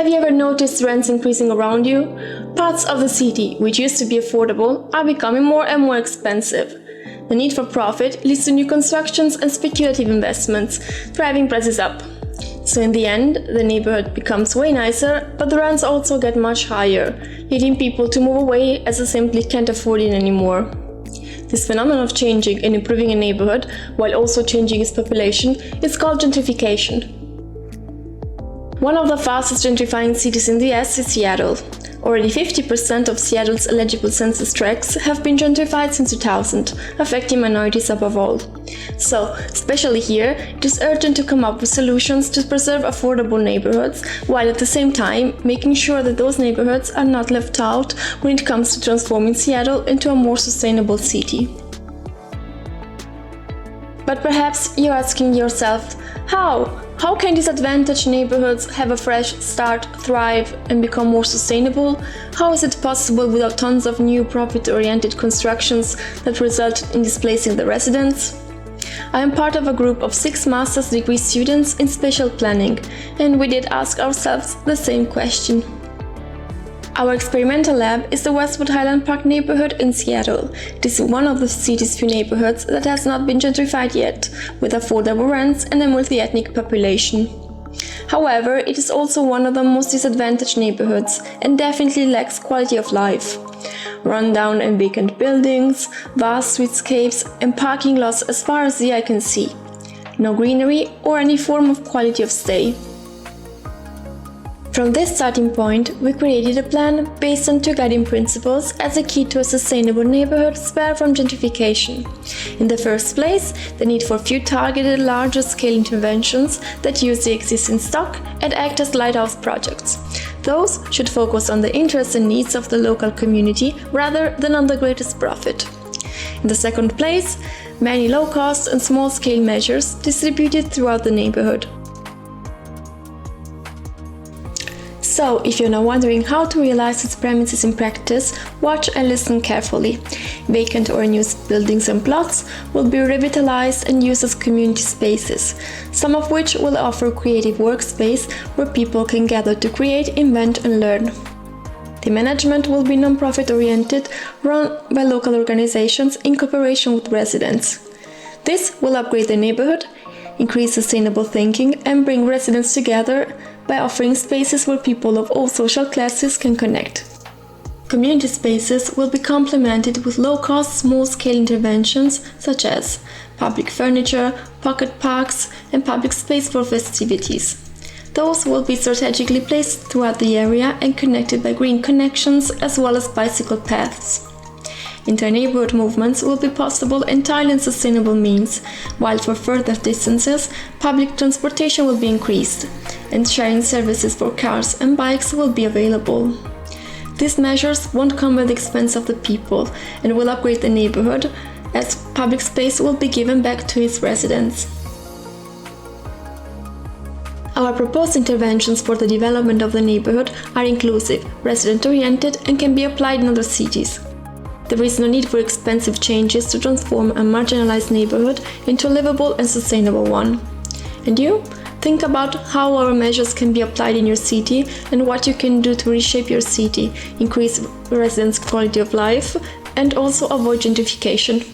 Have you ever noticed rents increasing around you? Parts of the city, which used to be affordable, are becoming more and more expensive. The need for profit leads to new constructions and speculative investments, driving prices up. So in the end, the neighborhood becomes way nicer, but the rents also get much higher, leading people to move away as they simply can't afford it anymore. This phenomenon of changing and improving a neighborhood while also changing its population is called gentrification. One of the fastest gentrifying cities in the US is Seattle. Already 50% of Seattle's eligible census tracts have been gentrified since 2000, affecting minorities above all. So, especially here, it is urgent to come up with solutions to preserve affordable neighborhoods, while at the same time making sure that those neighborhoods are not left out when it comes to transforming Seattle into a more sustainable city. But perhaps you're asking yourself, how? How can disadvantaged neighborhoods have a fresh start, thrive, and become more sustainable? How is it possible without tons of new profit-oriented constructions that result in displacing the residents? I am part of a group of 6 master's degree students in spatial planning, and we did ask ourselves the same question. Our experimental lab is the Westwood Highland Park neighborhood in Seattle. This is one of the city's few neighborhoods that has not been gentrified yet, with affordable rents and a multi-ethnic population. However, it is also one of the most disadvantaged neighborhoods and definitely lacks quality of life. Run-down and vacant buildings, vast streetscapes, and parking lots as far as the eye can see. No greenery or any form of quality of stay. From this starting point, we created a plan based on 2 guiding principles as a key to a sustainable neighborhood spared from gentrification. In the first place, the need for few targeted larger-scale interventions that use the existing stock and act as lighthouse projects. Those should focus on the interests and needs of the local community rather than on the greatest profit. In the second place, many low-cost and small-scale measures distributed throughout the neighborhood. So, if you're now wondering how to realize its premises in practice, watch and listen carefully. Vacant or unused buildings and plots will be revitalized and used as community spaces, some of which will offer creative workspace where people can gather to create, invent and learn. The management will be non-profit oriented, run by local organizations in cooperation with residents. This will upgrade the neighborhood, increase sustainable thinking and bring residents together by offering spaces where people of all social classes can connect. Community spaces will be complemented with low-cost, small-scale interventions such as public furniture, pocket parks, and public space for festivities. Those will be strategically placed throughout the area and connected by green connections as well as bicycle paths. Inter-neighborhood movements will be possible entirely in sustainable means, while for further distances, public transportation will be increased, and sharing services for cars and bikes will be available. These measures won't come at the expense of the people and will upgrade the neighborhood, as public space will be given back to its residents. Our proposed interventions for the development of the neighborhood are inclusive, resident-oriented, and can be applied in other cities. There is no need for expensive changes to transform a marginalized neighborhood into a livable and sustainable one. And you? Think about how our measures can be applied in your city and what you can do to reshape your city, increase residents' quality of life, and also avoid gentrification.